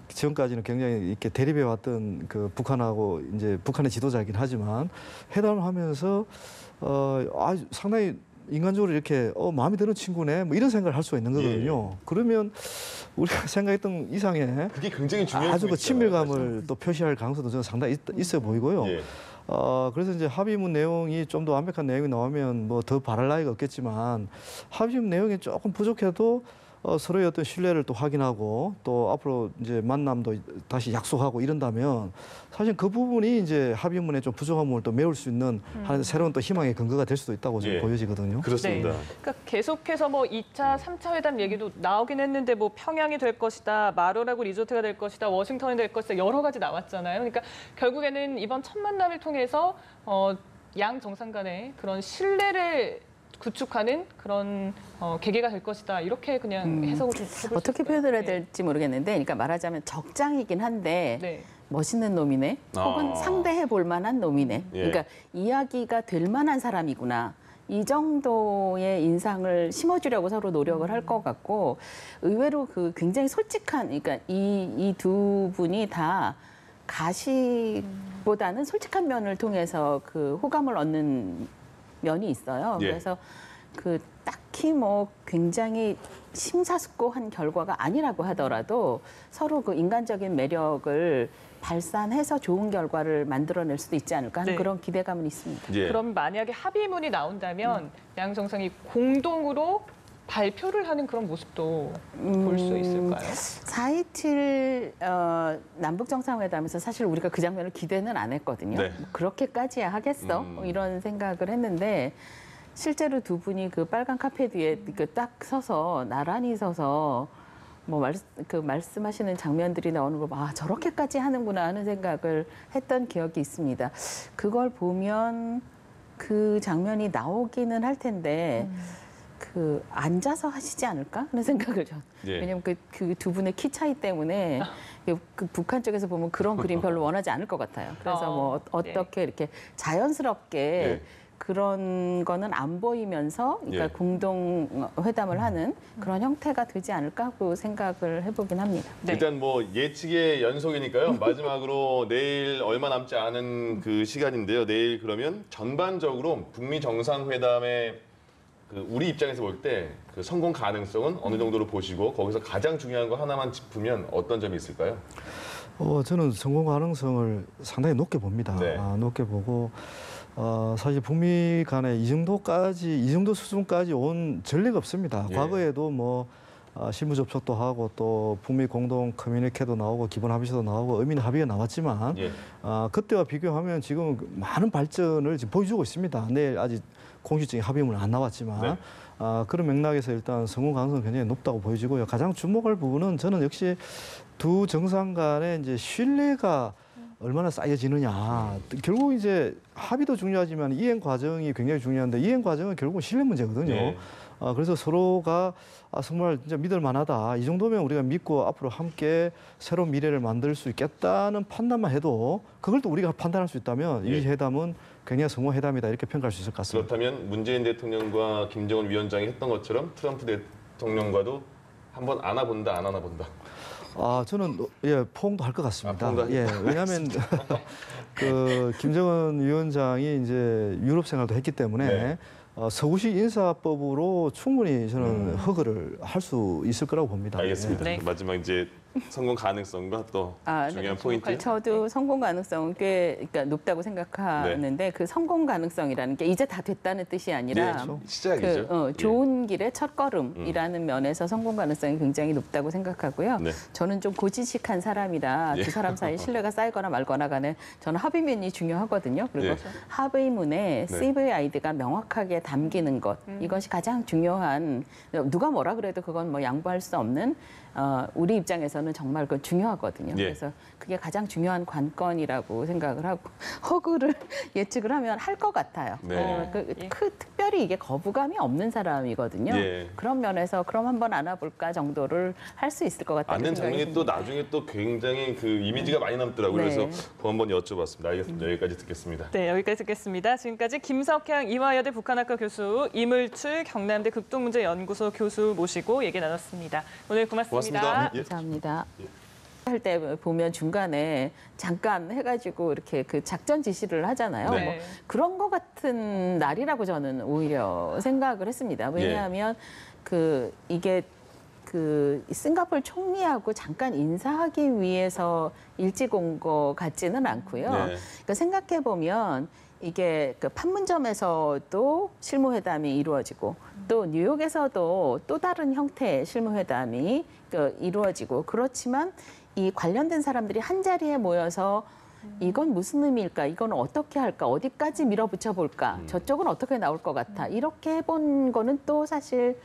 지금까지는 굉장히 이렇게 대립해 왔던 그 북한하고 이제 북한의 지도자이긴 하지만 회담을 하면서 상당히 인간적으로 이렇게 마음에 드는 친구네 뭐 이런 생각을 할 수가 있는 거거든요. 그러면 우리가 생각했던 이상의 그게 굉장히 중요한 아주 그 포인트잖아요, 친밀감을 또 표시할 가능성도 저는 상당히 있어 보이고요. 예. 그래서 이제 합의문 내용이 좀 더 완벽한 내용이 나오면 뭐 더 바랄 나위가 없겠지만 합의문 내용이 조금 부족해도 서로의 어떤 신뢰를 또 확인하고 또 앞으로 이제 만남도 다시 약속하고 이런다면 사실 그 부분이 이제 합의문에 좀 부족한 부분을 또 메울 수 있는 하는 새로운 또 희망의 근거가 될 수도 있다고 저는 예. 보여지거든요. 그렇습니다. 그러니까 계속해서 뭐 2차, 3차 회담 얘기도 나오긴 했는데 뭐 평양이 될 것이다, 마로라고 리조트가 될 것이다, 워싱턴이 될 것이다 여러 가지 나왔잖아요. 그러니까 결국에는 이번 첫 만남을 통해서 양 정상 간의 그런 신뢰를 구축하는 그런 계기가 될 것이다. 이렇게 그냥 해석을 좀 해볼 어떻게 수 있을까요? 표현을 해야 네. 될지 모르겠는데 그러니까 말하자면 적장이긴 한데 네. 멋있는 놈이네 혹은 아. 상대해 볼 만한 놈이네 예. 그러니까 이야기가 될 만한 사람이구나 이 정도의 인상을 심어주려고 서로 노력을 할 것 같고 의외로 그 굉장히 솔직한 그러니까 이 두 분이 다 가식보다는 솔직한 면을 통해서 그 호감을 얻는 면이 있어요. 예. 그래서 그 딱히 뭐 굉장히 심사숙고한 결과가 아니라고 하더라도 서로 그 인간적인 매력을 발산해서 좋은 결과를 만들어낼 수도 있지 않을까 하는 네. 그런 기대감은 있습니다. 예. 그럼 만약에 합의문이 나온다면 양 정상이 공동으로 발표를 하는 그런 모습도 볼 수 있을까요? 4.27 남북 정상회담에서 사실 우리가 그 장면을 기대는 안 했거든요. 네. 뭐 그렇게까지야 하겠어? 뭐 이런 생각을 했는데 실제로 두 분이 그 빨간 카페 뒤에 그 딱 서서 나란히 서서 뭐 말씀하시는 장면들이 나오는 거 봐, 저렇게까지 하는구나 하는 생각을 했던 기억이 있습니다. 그걸 보면 그 장면이 나오기는 할 텐데 그 앉아서 하시지 않을까 하는 생각을 좀. 예. 왜냐하면 그 두 분의 키 차이 때문에 그 북한 쪽에서 보면 그런 그림 별로 원하지 않을 것 같아요. 그래서 뭐 어떻게 이렇게 자연스럽게 예. 그런 거는 안 보이면서 그러니까 예. 공동 회담을 하는 그런 형태가 되지 않을까 하고 생각을 해보긴 합니다. 네. 일단 뭐 예측의 연속이니까요. 마지막으로 내일 얼마 남지 않은 그 시간인데요. 내일 그러면 전반적으로 북미 정상회담의 그 우리 입장에서 볼 때 그 성공 가능성은 어느 정도로 보시고 거기서 가장 중요한 거 하나만 짚으면 어떤 점이 있을까요? 저는 성공 가능성을 상당히 높게 봅니다. 네. 높게 보고 사실 북미 간에 이 정도 수준까지 온 전례가 없습니다. 예. 과거에도 뭐 실무 접촉도 하고 또 북미 공동 커뮤니케도 나오고 기본 합의서도 나오고 의미 있는 합의가 나왔지만 예. 그때와 비교하면 지금 많은 발전을 지금 보여주고 있습니다. 내일 아직 공식적인 합의문은 안 나왔지만 네. 그런 맥락에서 일단 성공 가능성은 굉장히 높다고 보여지고요. 가장 주목할 부분은 저는 역시 두 정상 간의 이제 신뢰가 얼마나 쌓여지느냐. 결국 이제 합의도 중요하지만 이행 과정이 굉장히 중요한데 이행 과정은 결국은 신뢰 문제거든요. 예. 그래서 서로가 정말 진짜 믿을 만하다. 이 정도면 우리가 믿고 앞으로 함께 새로운 미래를 만들 수 있겠다는 판단만 해도 그걸 또 우리가 판단할 수 있다면 예. 이 회담은 굉장히 성공 회담이다 이렇게 평가할 수 있을 것 같습니다. 그렇다면 문재인 대통령과 김정은 위원장이 했던 것처럼 트럼프 대통령과도 한번 안아본다, 안 안아본다. 저는 포옹도 할 것 같습니다. 포옹도 예, 왜냐하면 그 김정은 위원장이 이제 유럽 생활도 했기 때문에 네. 서구식 인사법으로 충분히 저는 허그를 할 수 있을 거라고 봅니다. 알겠습니다. 네. 마지막 이제 성공 가능성과 또 중요한 포인트. 저도 성공 가능성은 꽤 그러니까 높다고 생각하는데 그 성공 가능성이라는 게 이제 다 됐다는 뜻이 아니라 네, 시작이죠. 좋은 길의 첫걸음이라는 면에서 성공 가능성이 굉장히 높다고 생각하고요. 네. 저는 좀 고지식한 사람이라 예. 두 사람 사이 신뢰가 쌓이거나 말거나 간에 저는 합의문이 중요하거든요. 그리고 예. 합의문에 네. CVID가 명확하게 담기는 것 이것이 가장 중요한 누가 뭐라 그래도 그건 뭐 양보할 수 없는 우리 입장에서는 정말 그 중요하거든요. 예. 그래서 그게 가장 중요한 관건이라고 생각을 하고 허구를 예측을 하면 할 것 같아요. 네. 왜냐면 예. 특별히 이게 거부감이 없는 사람이거든요. 예. 그런 면에서 그럼 한번 안아볼까 정도를 할 수 있을 것 같다는 안는 생각이 장면이 또 듭니다. 나중에 또 굉장히 그 이미지가 많이 남더라고요. 네. 그래서 한번 여쭤봤습니다. 알겠습니다. 여기까지 듣겠습니다. 네, 여기까지 듣겠습니다. 지금까지 김석향 이화여대 북한학과 교수, 이물출 경남대 극동문제연구소 교수 모시고 얘기 나눴습니다. 오늘 고맙습니다. 고맙습니다. 예. 감사합니다. 할 때 보면 중간에 잠깐 해가지고 이렇게 그 작전 지시를 하잖아요. 네. 뭐 그런 것 같은 날이라고 저는 오히려 생각을 했습니다. 왜냐하면 이게 그 싱가포르 총리하고 잠깐 인사하기 위해서 일찍 온 것 같지는 않고요. 네. 그러니까 생각해 보면 이게 그 판문점에서도 실무회담이 이루어지고 또 뉴욕에서도 또 다른 형태의 실무회담이 이루어지고 그렇지만 이 관련된 사람들이 한 자리에 모여서 이건 무슨 의미일까? 이건 어떻게 할까? 어디까지 밀어붙여 볼까? 저쪽은 어떻게 나올 것 같아? 이렇게 해본 거는 또 사실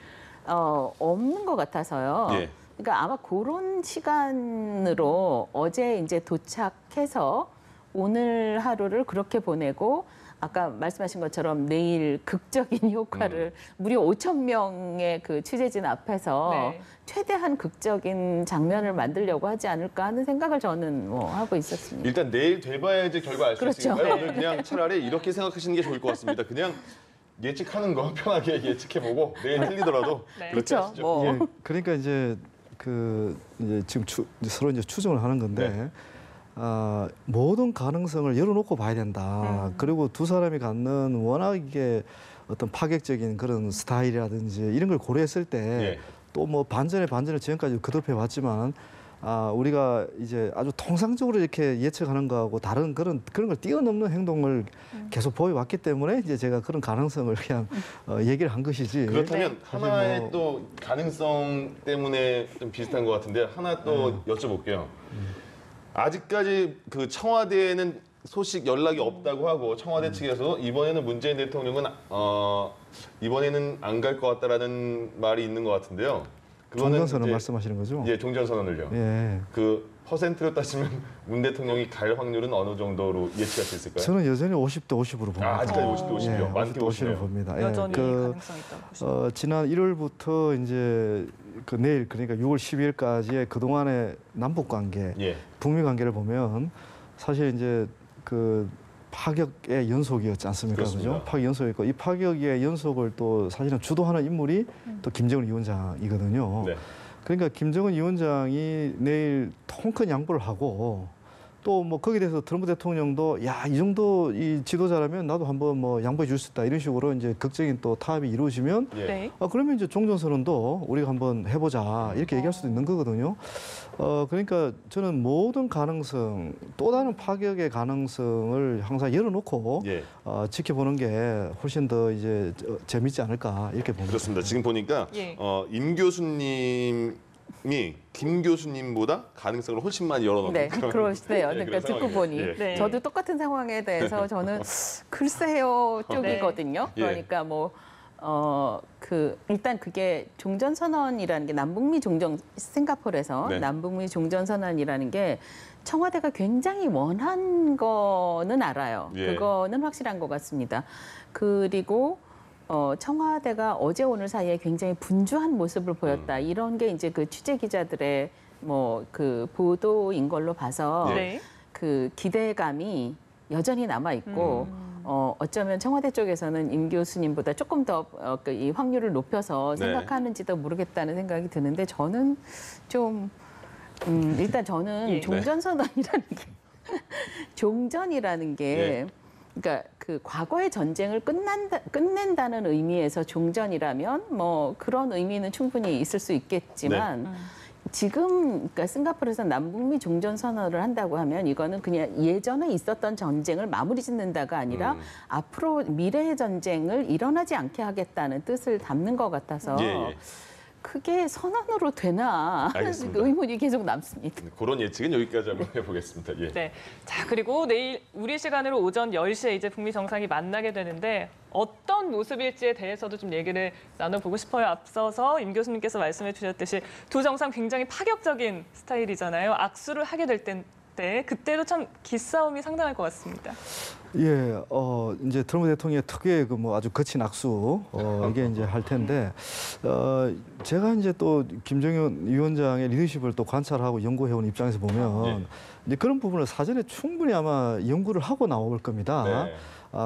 없는 것 같아서요. 예. 그러니까 아마 그런 시간으로 어제 이제 도착해서 오늘 하루를 그렇게 보내고 아까 말씀하신 것처럼 내일 극적인 효과를 무려 5천 명의 그 취재진 앞에서 네. 최대한 극적인 장면을 만들려고 하지 않을까 하는 생각을 저는 하고 있었습니다. 일단 내일 돼봐야지 결과 알 수 그렇죠. 있으니까요. 네. 오늘 그냥 차라리 이렇게 생각하시는 게 좋을 것 같습니다. 그냥 예측하는 거 편하게 예측해보고 내일 틀리더라도 네. 그렇게 그렇죠. 하시죠. 뭐 예, 그러니까 이제 이제 지금 서로 이제 추정을 하는 건데 네. 모든 가능성을 열어놓고 봐야 된다. 그리고 두 사람이 갖는 워낙 이게 어떤 파격적인 그런 스타일이라든지 이런 걸 고려했을 때 예. 또 뭐 반전의 반전을 지금까지 거듭해 왔지만 우리가 이제 아주 통상적으로 이렇게 예측하는 거하고 다른 그런 걸 뛰어넘는 행동을 계속 보여왔기 때문에 이제 제가 그런 가능성을 그냥 얘기를 한 것이지. 그렇다면 사실 하나의 뭐- 또 가능성 때문에 좀 비슷한 것 같은데 하나 또 여쭤볼게요. 아직까지 그 청와대에는 소식 연락이 없다고 하고 청와대 측에서 이번에는 문재인 대통령은 이번에는 안 갈 것 같다라는 말이 있는 것 같은데요. 종전선언 이제- 말씀하시는 거죠? 예, 종전선언을요. 예. 그 퍼센트로 따지면 문 대통령이 갈 확률은 어느 정도로 예측할 수 있을까요? 저는 여전히 50대 50으로 봅니다. 아직까지 50대 50이요. 예, 많게 50대 50으로 보시네요. 봅니다. 예, 여전히 그, 가능성이 있다고 보시죠. 지난 1월부터 이제 그 내일 그러니까 6월 12일까지의 그동안의 남북 관계, 예. 북미 관계를 보면 사실 이제 그 파격의 연속이었지 않습니까? 그렇습니다. 그죠? 파격 연속이었고 이 파격의 연속을 또 사실은 주도하는 인물이 또 김정은 위원장이거든요. 네. 그러니까 김정은 위원장이 내일 통큰 양보를 하고 또 뭐 거기에 대해서 트럼프 대통령도 야, 이 정도 이 지도자라면 나도 한번 뭐 양보해 줄 수 있다 이런 식으로 이제 극적인 또 타협이 이루어지면 예. 네. 그러면 이제 종전선언도 우리가 한번 해보자 이렇게 얘기할 수도 있는 거거든요. 그러니까 저는 모든 가능성 또 다른 파격의 가능성을 항상 열어놓고 예. 지켜보는 게 훨씬 더 이제 재밌지 않을까 이렇게 봅니다. 그렇습니다. 지금 보니까 예. 임 교수님이 김 교수님보다 가능성을 훨씬 많이 열어놓은 네, 그런 그러시대요. 예, 그러니까 그런 듣고 상황이에요. 보니 예. 네. 저도 똑같은 상황에 대해서 저는 글쎄요 쪽이거든요. 예. 그러니까 일단 그게 종전선언이라는 게 남북미 종전 싱가포르에서 네. 남북미 종전선언이라는 게 청와대가 굉장히 원한 거는 알아요. 예. 그거는 확실한 것 같습니다. 그리고 청와대가 어제 오늘 사이에 굉장히 분주한 모습을 보였다. 이런 게 이제 그 취재 기자들의 뭐 그 보도인 걸로 봐서 네. 그 기대감이 여전히 남아 있고 어쩌면 청와대 쪽에서는 임 교수님보다 조금 더 이 확률을 높여서 네. 생각하는지도 모르겠다는 생각이 드는데 저는 좀 일단 저는 예. 종전선언이라는 게 종전이라는 게 예. 그러니까 그 과거의 전쟁을 끝낸다는 의미에서 종전이라면 뭐 그런 의미는 충분히 있을 수 있겠지만 지금 그러니까 싱가포르에서 남북미 종전 선언을 한다고 하면 이거는 그냥 예전에 있었던 전쟁을 마무리 짓는다가 아니라 앞으로 미래의 전쟁을 일어나지 않게 하겠다는 뜻을 담는 것 같아서 예, 예. 그게 선언으로 되나 알겠습니다. 의문이 계속 남습니다. 그런 예측은 여기까지 한번 해보겠습니다. 예. 네. 자, 그리고 내일 우리 시간으로 오전 10시에 이제 북미 정상이 만나게 되는데 어떤 모습일지에 대해서도 좀 얘기를 나눠보고 싶어요. 앞서서 임 교수님께서 말씀해 주셨듯이 두 정상 굉장히 파격적인 스타일이잖아요. 악수를 하게 될 때 그때도 참 기싸움이 상당할 것 같습니다. 예, 이제 트럼프 대통령의 특유의 그 뭐 아주 거친 악수, 이게 이제 할 텐데, 제가 이제 또 김정은 위원장의 리더십을 또 관찰하고 연구해온 입장에서 보면, 이제 그런 부분을 사전에 충분히 아마 연구를 하고 나올 겁니다. 네.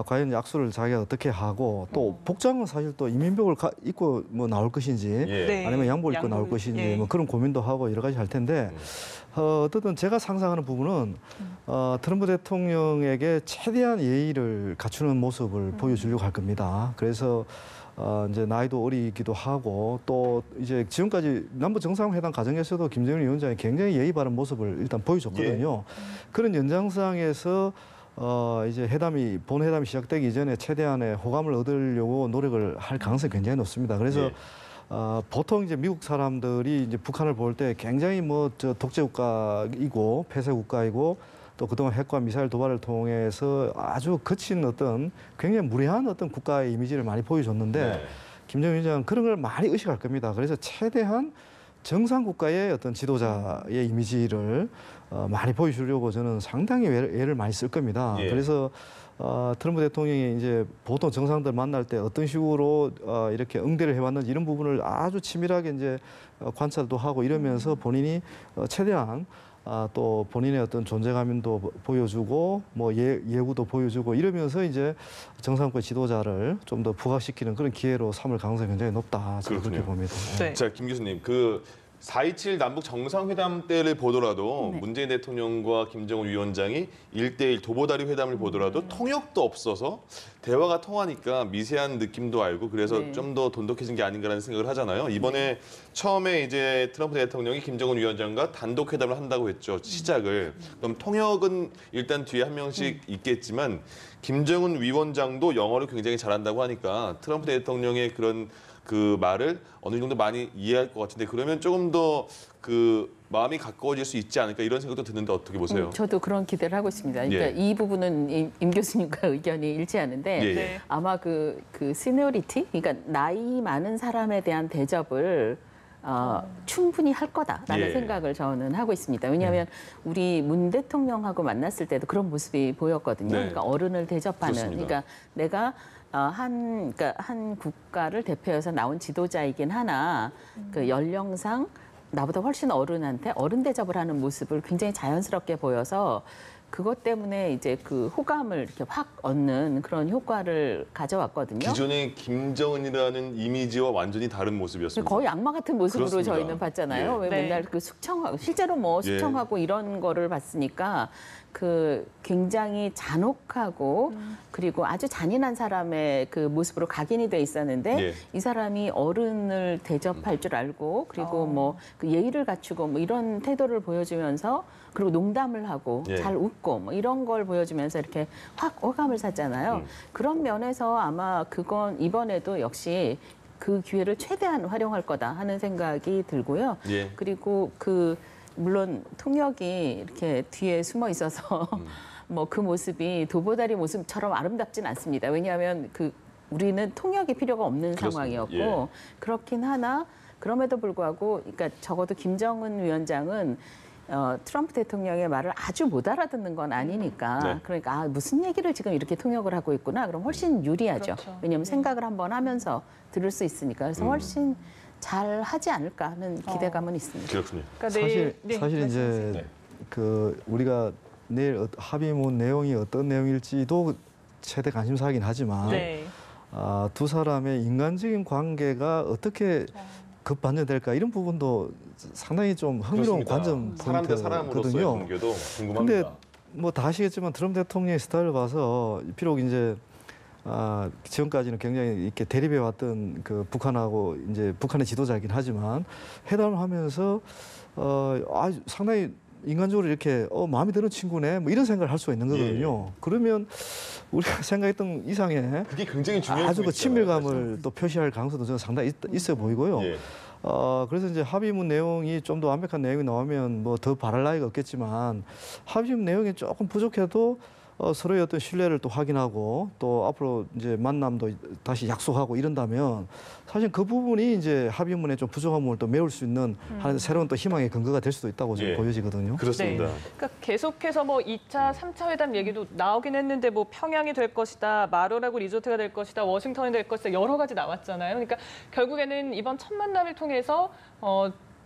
과연 약수를 자기가 어떻게 하고 또 복장은 사실 또 이민복을 입고 뭐 나올 것인지 예. 네. 아니면 양복을 입고 나올 양복, 것인지 예. 뭐 그런 고민도 하고 여러 가지 할 텐데 어쨌든 제가 상상하는 부분은 트럼프 대통령에게 최대한 예의를 갖추는 모습을 보여주려고 할 겁니다. 그래서 이제 나이도 어리기도 하고 또 이제 지금까지 남북 정상회담 과정에서도 김정은 위원장이 굉장히 예의 바른 모습을 일단 보여줬거든요. 그런 연장상에서 이제 본 회담이 시작되기 이전에 최대한의 호감을 얻으려고 노력을 할 가능성이 굉장히 높습니다. 그래서 보통 이제 미국 사람들이 이제 북한을 볼 때 굉장히 뭐 독재 국가이고 폐쇄 국가이고 또 그동안 핵과 미사일 도발을 통해서 아주 거친 어떤 굉장히 무례한 어떤 국가의 이미지를 많이 보여줬는데 네. 김정은 위원장은 그런 걸 많이 의식할 겁니다. 그래서 최대한 정상 국가의 어떤 지도자의 이미지를 많이 보여주려고 저는 상당히 애를 많이 쓸 겁니다. 예. 그래서 트럼프 대통령이 이제 보통 정상들 만날 때 어떤 식으로 이렇게 응대를 해왔는지 이런 부분을 아주 치밀하게 이제 관찰도 하고 이러면서 본인이 최대한 또 본인의 어떤 존재감도 보여주고 뭐 예우도 보여주고 이러면서 이제 정상권 지도자를 좀 더 부각시키는 그런 기회로 삼을 가능성이 굉장히 높다. 저는 그렇게 그렇군요. 봅니다. 네. 자, 김 교수님, 그 4.27 남북 정상회담 때를 보더라도 문재인 대통령과 김정은 위원장이 1대1 도보다리 회담을 보더라도 통역도 없어서 대화가 통하니까 미세한 느낌도 알고 그래서 네. 좀 더 돈독해진 게 아닌가라는 생각을 하잖아요. 이번에 처음에 이제 트럼프 대통령이 김정은 위원장과 단독 회담을 한다고 했죠. 시작을. 그럼 통역은 일단 뒤에 한 명씩 있겠지만 김정은 위원장도 영어를 굉장히 잘한다고 하니까 트럼프 대통령의 그런 그 말을 어느 정도 많이 이해할 것 같은데 그러면 조금 더 그 마음이 가까워질 수 있지 않을까 이런 생각도 드는데 어떻게 보세요? 저도 그런 기대를 하고 있습니다. 그러니까 예. 이 부분은 임 교수님과 의견이 일치하는데 예, 예. 네. 아마 그 시니어리티, 그러니까 나이 많은 사람에 대한 대접을 충분히 할 거다라는 예. 생각을 저는 하고 있습니다. 왜냐하면 우리 문 대통령하고 만났을 때도 그런 모습이 보였거든요. 네. 그러니까 어른을 대접하는. 그렇습니다. 그러니까 내가 그러니까 한 국가를 대표해서 나온 지도자이긴 하나 그 연령상 나보다 훨씬 어른한테 어른 대접을 하는 모습을 굉장히 자연스럽게 보여서 그것 때문에 이제 그 호감을 이렇게 확 얻는 그런 효과를 가져왔거든요. 기존의 김정은이라는 이미지와 완전히 다른 모습이었습니다. 거의 악마 같은 모습으로 그렇습니다. 저희는 봤잖아요. 예. 왜 네. 맨날 그 숙청하고 실제로 뭐 예. 숙청하고 이런 거를 봤으니까 그 굉장히 잔혹하고 그리고 아주 잔인한 사람의 그 모습으로 각인이 돼 있었는데 예. 이 사람이 어른을 대접할 줄 알고 그리고 뭐 그 예의를 갖추고 뭐 이런 태도를 보여주면서 그리고 농담을 하고 예. 잘 웃고 뭐 이런 걸 보여주면서 이렇게 확 호감을 샀잖아요. 그런 면에서 아마 그건 이번에도 역시 그 기회를 최대한 활용할 거다 하는 생각이 들고요. 예. 그리고 물론 통역이 이렇게 뒤에 숨어 있어서 뭐 그 모습이 도보다리 모습처럼 아름답진 않습니다. 왜냐하면 우리는 통역이 필요가 없는 그렇습니다. 상황이었고 예. 그렇긴 하나 그럼에도 불구하고 그러니까 적어도 김정은 위원장은 트럼프 대통령의 말을 아주 못 알아듣는 건 아니니까 네. 그러니까 무슨 얘기를 지금 이렇게 통역을 하고 있구나 그럼 훨씬 유리하죠. 그렇죠. 왜냐하면 생각을 한번 하면서 들을 수 있으니까 그래서 훨씬 잘 하지 않을까 하는 기대감은 있습니다. 그렇군요. 그러니까 내일, 사실 이제 네. 그 우리가 내일 합의문 내용이 어떤 내용일지도 최대 관심사이긴 하지만 네. 두 사람의 인간적인 관계가 어떻게 급반전될까 이런 부분도 상당히 좀 흥미로운 그렇습니다. 관전 사람 대 사람으로서의 포인트거든요. 관계도 궁금합니다. 근데 뭐 다 아시겠지만 트럼프 대통령의 스타일을 봐서 비록 이제 지금까지는 굉장히 이렇게 대립해 왔던 그 북한하고 이제 북한의 지도자이긴 하지만 회담을 하면서 상당히 인간적으로 이렇게 마음에 드는 친구네 뭐 이런 생각을 할 수가 있는 거거든요. 그러면 우리가 생각했던 이상의 그게 굉장히 중요한 아주 그 포인트잖아요, 친밀감을 또 표시할 가능성도 저는 상당히 있어 보이고요. 예. 그래서 이제 합의문 내용이 좀 더 완벽한 내용이 나오면 뭐 더 바랄 나위가 없겠지만 합의문 내용이 조금 부족해도 서로의 어떤 신뢰를 또 확인하고 또 앞으로 이제 만남도 다시 약속하고 이런다면 사실 그 부분이 이제 합의문의 좀 부족한 부분을 또 메울 수 있는 하나의 새로운 또 희망의 근거가 될 수도 있다고 지금 예. 보여지거든요. 그렇습니다. 그러니까 계속해서 뭐 2차, 3차 회담 얘기도 나오긴 했는데 뭐 평양이 될 것이다, 마로라고 리조트가 될 것이다, 워싱턴이 될 것이다 여러 가지 나왔잖아요. 그러니까 결국에는 이번 첫 만남을 통해서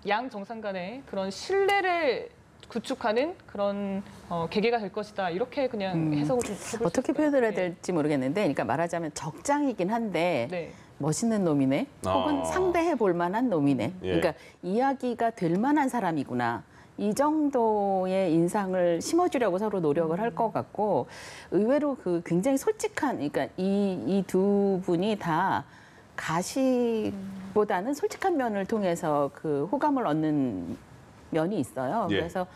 양 정상 간의 그런 신뢰를 구축하는 그런 계기가 될 것이다. 이렇게 그냥 해석을 좀 해볼 어떻게 수 있을까요? 표현을 해야 네. 될지 모르겠는데 그러니까 말하자면 적장이긴 한데 네. 멋있는 놈이네 혹은 아. 상대해 볼 만한 놈이네 예. 그러니까 이야기가 될 만한 사람이구나 이 정도의 인상을 심어주려고 서로 노력을 할 것 같고 의외로 그 굉장히 솔직한 그러니까 이 두 분이 다 가식보다는 솔직한 면을 통해서 그 호감을 얻는 면이 있어요. 예. 그래서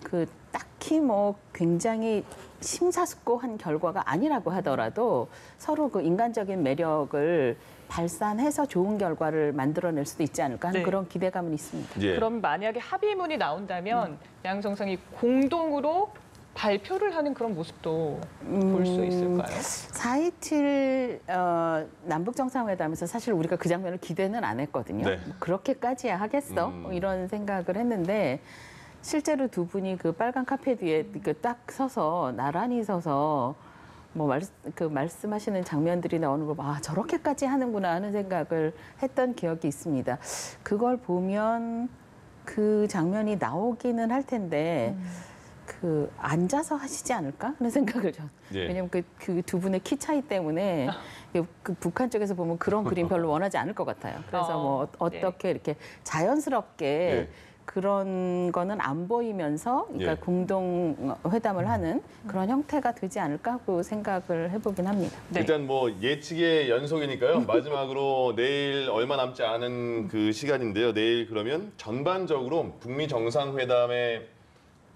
그 딱히 뭐 굉장히 심사숙고한 결과가 아니라고 하더라도 서로 그 인간적인 매력을 발산해서 좋은 결과를 만들어낼 수도 있지 않을까 하는 네. 그런 기대감은 있습니다. 예. 그럼 만약에 합의문이 나온다면 양 정상이 공동으로 발표를 하는 그런 모습도 볼 수 있을까요? 4.27 남북 정상회담에서 사실 우리가 그 장면을 기대는 안 했거든요. 네. 뭐 그렇게까지야 하겠어? 뭐 이런 생각을 했는데 실제로 두 분이 그 빨간 카페 뒤에 그 딱 서서 나란히 서서 뭐 말씀하시는 장면들이 나오는 거 봐, 저렇게까지 하는구나 하는 생각을 했던 기억이 있습니다. 그걸 보면 그 장면이 나오기는 할 텐데 그 앉아서 하시지 않을까 하는 생각을 좀. 예. 왜냐면 그 두 분의 키 차이 때문에 그 북한 쪽에서 보면 그런 그림 별로 원하지 않을 것 같아요. 그래서 뭐 어떻게 이렇게 자연스럽게 예. 그런 거는 안 보이면서 그러니까 예. 공동 회담을 하는 그런 형태가 되지 않을까 하고 생각을 해보긴 합니다. 네. 일단 뭐 예측의 연속이니까요. 마지막으로 내일 얼마 남지 않은 그 시간인데요. 내일 그러면 전반적으로 북미 정상회담의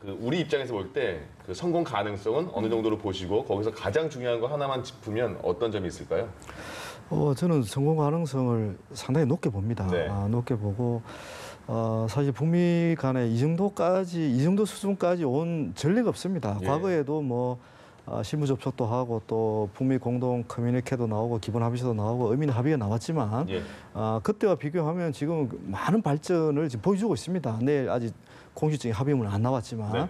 그 우리 입장에서 볼 때 그 성공 가능성은 어느 정도로 보시고 거기서 가장 중요한 거 하나만 짚으면 어떤 점이 있을까요? 저는 성공 가능성을 상당히 높게 봅니다. 네. 높게 보고 사실 북미 간에 이 정도 수준까지 온 전례가 없습니다. 예. 과거에도 뭐 실무 접촉도 하고 또 북미 공동 커뮤니케도 나오고 기본 합의서도 나오고 의미 있는 합의가 나왔지만 예. 그때와 비교하면 지금 많은 발전을 지금 보여주고 있습니다. 내일 아직 공식적인 합의문은 안 나왔지만 네.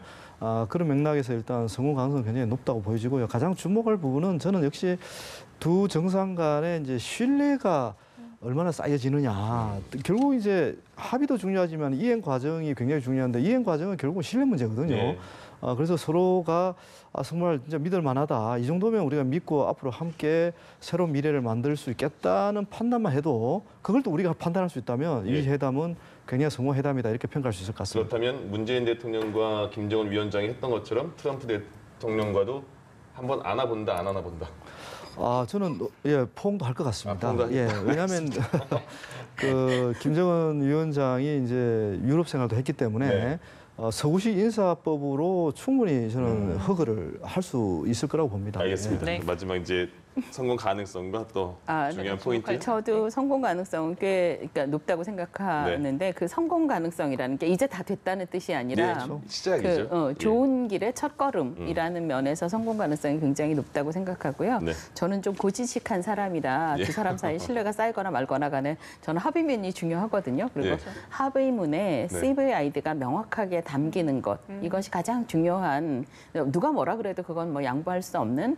그런 맥락에서 일단 성공 가능성은 굉장히 높다고 보여지고요. 가장 주목할 부분은 저는 역시 두 정상 간의 이제 신뢰가 얼마나 쌓여지느냐. 결국 이제 합의도 중요하지만 이행 과정이 굉장히 중요한데 이행 과정은 결국은 신뢰 문제거든요. 네. 그래서 서로가 정말 진짜 믿을 만하다. 이 정도면 우리가 믿고 앞으로 함께 새로운 미래를 만들 수 있겠다는 판단만 해도 그걸 또 우리가 판단할 수 있다면 예. 이 회담은 굉장히 성공 회담이다 이렇게 평가할 수 있을 것 같습니다. 그렇다면 문재인 대통령과 김정은 위원장이 했던 것처럼 트럼프 대통령과도 한번 안아본다, 안 안아본다. 저는 포옹도 할 것 같습니다. 포옹도 하겠다. 예, 왜냐하면 그 김정은 위원장이 이제 유럽 생활도 했기 때문에 네. 서구식 인사법으로 충분히 저는 허가를 할 수 있을 거라고 봅니다. 알겠습니다. 네. 마지막 이제 성공 가능성과 또 네. 중요한 포인트. 저도 성공 가능성은 꽤 그러니까 높다고 생각하는데 그 성공 가능성이라는 게 이제 다 됐다는 뜻이 아니라 시작이죠. 좋은 길의 첫걸음이라는 면에서 성공 가능성이 굉장히 높다고 생각하고요. 네. 저는 좀 고지식한 사람이라 두 사람 사이 신뢰가 쌓이거나 말거나 간에 저는 합의문이 중요하거든요. 그리고 합의문에 CVID가 명확하게 담기는 것 이것이 가장 중요한 누가 뭐라 그래도 그건 뭐 양보할 수 없는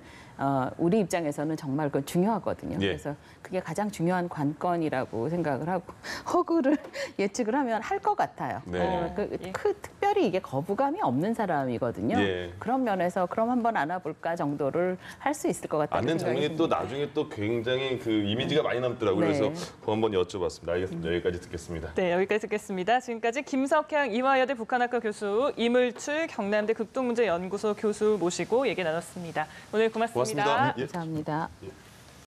우리 입장에서는 정말 그 중요하거든요. 그래서 그게 가장 중요한 관건이라고 생각을 하고 허구를 예측을 하면 할 것 같아요. 특별히 이게 거부감이 없는 사람이거든요. 그런 면에서 그럼 한번 안아볼까 정도를 할 수 있을 것 같다는 안는 생각이 장면이 또 듭니다. 나중에 또 굉장히 그 이미지가 많이 남더라고요. 네. 그래서 한번 여쭤봤습니다. 알겠습니다. 여기까지 듣겠습니다. 네, 여기까지 듣겠습니다. 지금까지 김석향 이화여대 북한학과 교수, 이물출 경남대 극동문제연구소 교수 모시고 얘기 나눴습니다. 오늘 고맙습니다. 고맙습니다. 감사합니다. 예.